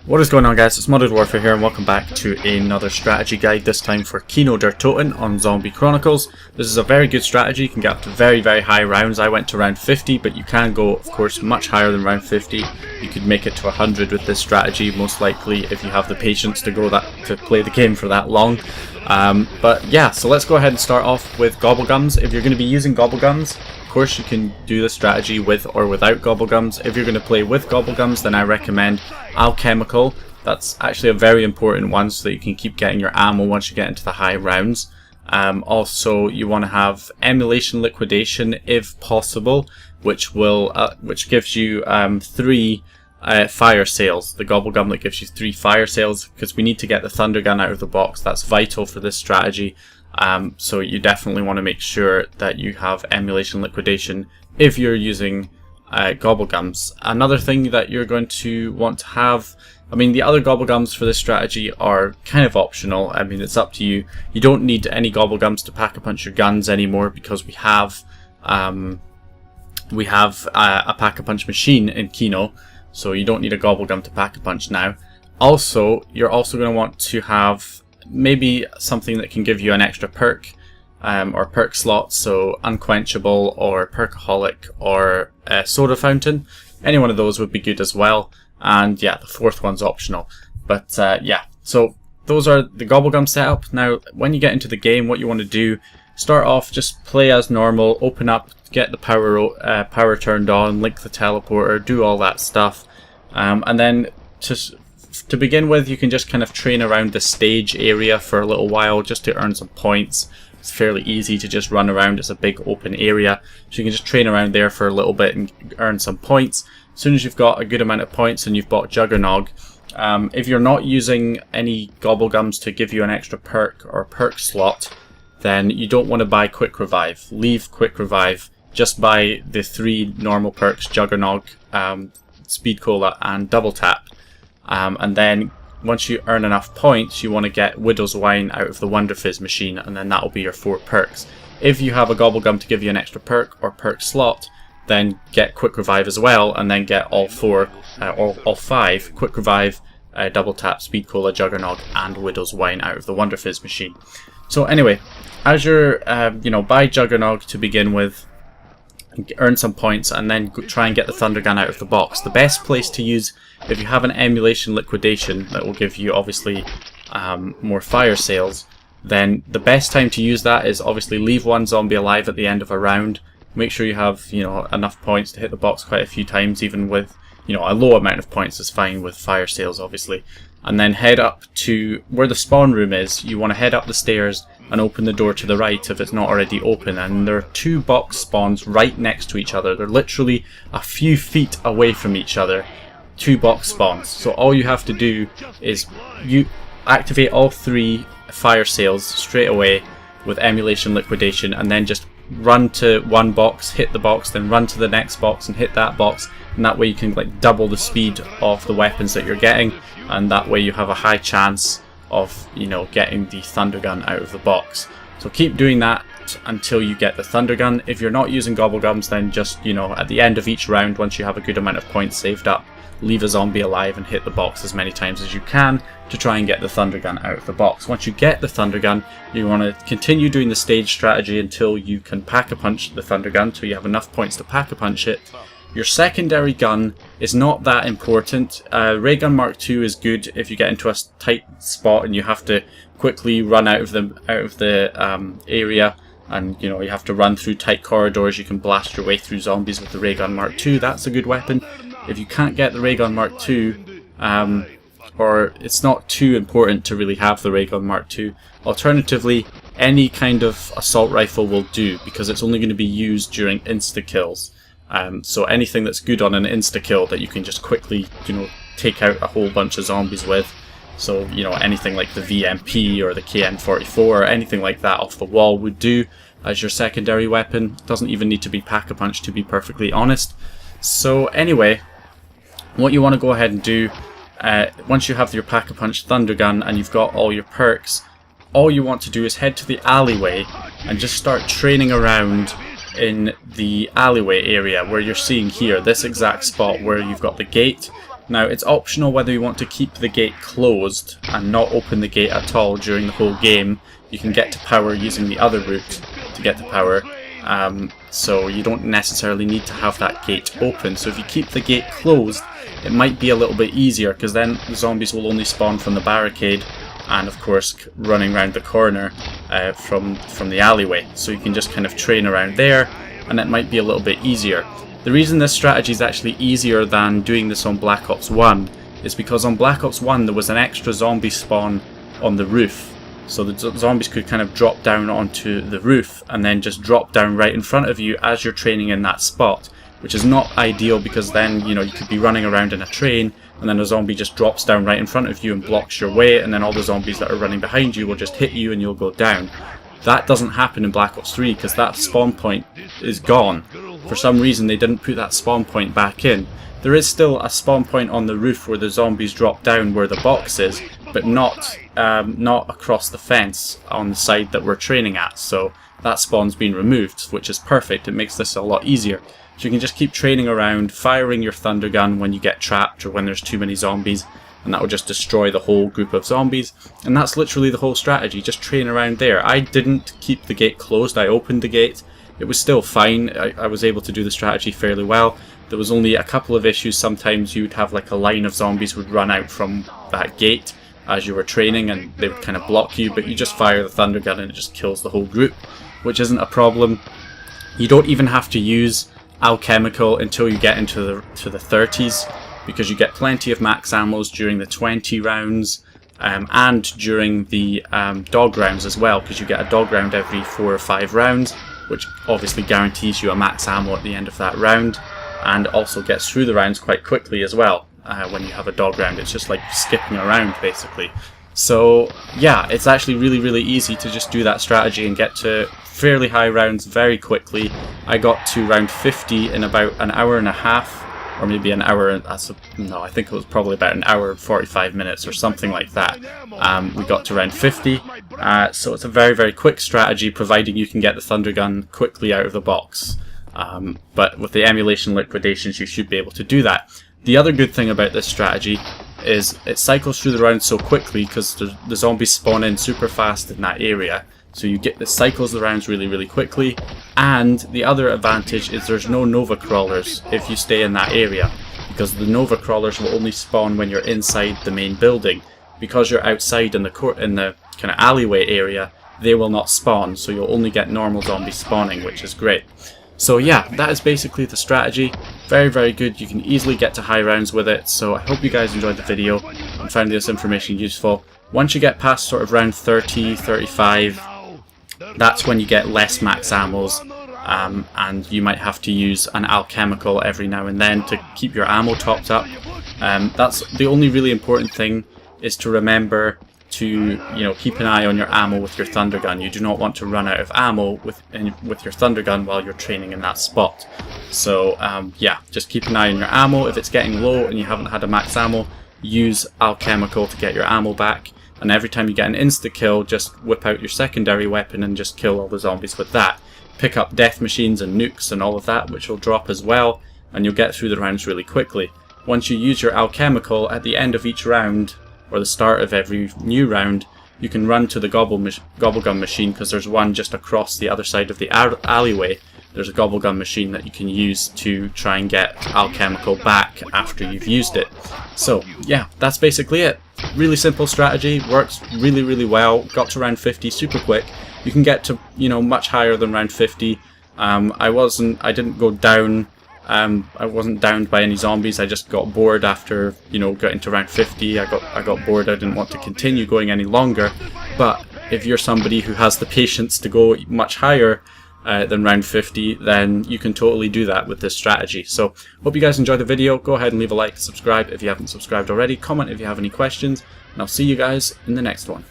What is going on, guys? It's Modded Warfare here and welcome back to another strategy guide, this time for Kino Der Toten on Zombie Chronicles. This is a very good strategy. You can get up to very high rounds. I went to round 50, but you can go, of course, much higher than round 50. You could make it to 100 with this strategy, most likely, if you have the patience to play the game for that long. But yeah, so let's go ahead and start off with Gobble Gums. If you're going to be using Gobble Gums, of course you can do the strategy with or without Gobble Gums. If you're going to play with Gobble Gums, then I recommend Alchemical. That's actually a very important one so that you can keep getting your ammo once you get into the high rounds. Also, you want to have Emulation Liquidation if possible, which gives you 3 fire sales. The Gobble Gum that gives you 3 fire sales, because we need to get the Thunder Gun out of the box. That's vital for this strategy. So you definitely want to make sure that you have Emulation Liquidation if you're using Gobble Gums. Another thing that you're going to want to have, I mean, the other Gobble Gums for this strategy are kind of optional. I mean, it's up to you. You don't need any Gobble Gums to pack-a-punch your guns anymore because we have a pack-a-punch machine in Kino, so you don't need a Gobble Gum to pack-a-punch now. Also, you're also going to want to have maybe something that can give you an extra perk or perk slot, so Unquenchable or Perkaholic or Soda Fountain. Any one of those would be good as well. And yeah, the 4th one's optional. But yeah, so those are the Gobble Gum setup. Now, when you get into the game, what you want to do, start off, just play as normal, open up, get the power turned on, link the teleporter, do all that stuff. And then to begin with, you can just kind of train around the stage area for a little while just to earn some points. It's fairly easy to just run around. It's a big open area, so you can just train around there for a little bit and earn some points. As soon as you've got a good amount of points and you've bought Juggernog, if you're not using any Gobble Gums to give you an extra perk or perk slot, then you don't want to buy Quick Revive. Leave Quick Revive. Just buy the 3 normal perks, Juggernog, Speed Cola and Double Tap. And then once you earn enough points, you want to get Widow's Wine out of the Wonder Fizz machine, and then that'll be your 4 perks. If you have a Gobble Gum to give you an extra perk or perk slot, then get Quick Revive as well, and then get all 5 Quick Revive, Double Tap, Speed Cola, Juggernog, and Widow's Wine out of the Wonder Fizz machine. So anyway, as you're, buy Juggernog to begin with, earn some points, and then try and get the Thunder Gun out of the box. The best place to use, if you have an Emulation Liquidation that will give you obviously more fire sales, then the best time to use that is obviously leave one zombie alive at the end of a round. Make sure you have enough points to hit the box quite a few times, even with a low amount of points is fine with fire sales obviously. And then head up to where the spawn room is. You want to head up the stairs and open the door to the right if it's not already open, and there are 2 box spawns right next to each other. They're literally a few feet away from each other. 2 box spawns. So all you have to do is you activate all 3 fire sales straight away with Emulation Liquidation, and then just run to one box, hit the box, then run to the next box and hit that box, and that way you can like double the speed of the weapons that you're getting, and that way you have a high chance of getting the Thunder Gun out of the box. So keep doing that until you get the Thunder Gun. If you're not using Gobble Gums, then just at the end of each round, once you have a good amount of points saved up, leave a zombie alive and hit the box as many times as you can to try and get the Thunder Gun out of the box. Once you get the Thunder Gun, you want to continue doing the stage strategy until you can pack-a-punch the Thunder Gun, till you have enough points to pack-a-punch it. Your secondary gun is not that important. Ray Gun Mark II is good if you get into a tight spot and you have to quickly run out of the area, and you have to run through tight corridors. You can blast your way through zombies with the Ray Gun Mark II. That's a good weapon. If you can't get the Ray Gun Mark II, or it's not too important to really have the Ray Gun Mark II, alternatively, any kind of assault rifle will do, because it's only going to be used during insta-kills. So anything that's good on an insta-kill that you can just quickly, take out a whole bunch of zombies with. So, anything like the VMP or the KN-44 or anything like that off the wall would do as your secondary weapon. Doesn't even need to be pack-a-punch, to be perfectly honest. So anyway, what you want to go ahead and do, once you have your pack-a-punch Thunder Gun and you've got all your perks, all you want to do is head to the alleyway and just start training around in the alleyway area where you're seeing here, this exact spot where you've got the gate Now it's optional whether you want to keep the gate closed and not open the gate at all during the whole game. You can get to power using the other route to get to power, so you don't necessarily need to have that gate open. So if you keep the gate closed, it might be a little bit easier, because then the zombies will only spawn from the barricade and of course running around the corner from the alleyway. So you can just kind of train around there, and it might be a little bit easier. The reason this strategy is actually easier than doing this on Black Ops 1 is because on Black Ops 1 there was an extra zombie spawn on the roof. So the zombies could kind of drop down onto the roof and then just drop down right in front of you as you're training in that spot, which is not ideal, because then, you know, you could be running around in a train and then a zombie just drops down right in front of you and blocks your way, and then all the zombies that are running behind you will just hit you and you'll go down. That doesn't happen in Black Ops 3 because that spawn point is gone. For some reason they didn't put that spawn point back in. There is still a spawn point on the roof where the zombies drop down where the box is, but not across the fence on the side that we're training at. So that spawn's been removed, which is perfect. It makes this a lot easier. So you can just keep training around, firing your thunder gun when you get trapped or when there's too many zombies, and that will just destroy the whole group of zombies. And that's literally the whole strategy, just train around there. I didn't keep the gate closed, I opened the gate. It was still fine. I was able to do the strategy fairly well. There was only a couple of issues. Sometimes you would have like a line of zombies would run out from that gate as you were training and they would kind of block you, but you just fire the thunder gun and it just kills the whole group, which isn't a problem. You don't even have to use alchemical until you get into the 30s, because you get plenty of max ammos during the 20 rounds and during the dog rounds as well, because you get a dog round every 4 or 5 rounds, which obviously guarantees you a max ammo at the end of that round, and also gets through the rounds quite quickly as well. When you have a dog round, it's just like skipping around basically. So yeah, it's actually really easy to just do that strategy and get to fairly high rounds very quickly. I got to round 50 in about an hour and a half, or maybe an hour, no, I think it was probably about an hour and 45 minutes or something like that. We got to round 50, so it's a very quick strategy, providing you can get the thunder gun quickly out of the box. But with the emulation liquidations you should be able to do that. The other good thing about this strategy is it cycles through the round so quickly, because the zombies spawn in super fast in that area. So you get the cycles the rounds really quickly, and the other advantage is there's no Nova crawlers if you stay in that area, because the Nova crawlers will only spawn when you're inside the main building. Because you're outside in the kind of alleyway area, they will not spawn, so you'll only get normal zombies spawning, which is great. So yeah, that is basically the strategy. Very good. You can easily get to high rounds with it. So I hope you guys enjoyed the video and found this information useful. Once you get past sort of round 30, 35, that's when you get less max ammos, and you might have to use an alchemical every now and then to keep your ammo topped up. That's the only really important thing, is to remember to, you know, keep an eye on your ammo with your thunder gun. You do not want to run out of ammo with your thunder gun while you're training in that spot. So yeah, just keep an eye on your ammo. If it's getting low and you haven't had a max ammo, use alchemical to get your ammo back. And every time you get an insta kill, just whip out your secondary weapon and just kill all the zombies with that. Pick up death machines and nukes and all of that, which will drop as well, and you'll get through the rounds really quickly. Once you use your alchemical, at the end of each round, or the start of every new round, you can run to the Gobble Gum machine, because there's one just across the other side of the alleyway. There's a Gobble Gum machine that you can use to try and get alchemical back after you've used it. So yeah, that's basically it. Really simple strategy, works really well. Got to round 50 super quick. You can get to, you know, much higher than round 50. I didn't go down. I wasn't downed by any zombies. I just got bored after, you know, getting to round 50. I got bored. I didn't want to continue going any longer. But if you're somebody who has the patience to go much higher than round 50, then you can totally do that with this strategy. So hope you guys enjoyed the video. Go ahead and leave a like, subscribe if you haven't subscribed already, comment if you have any questions, and I'll see you guys in the next one.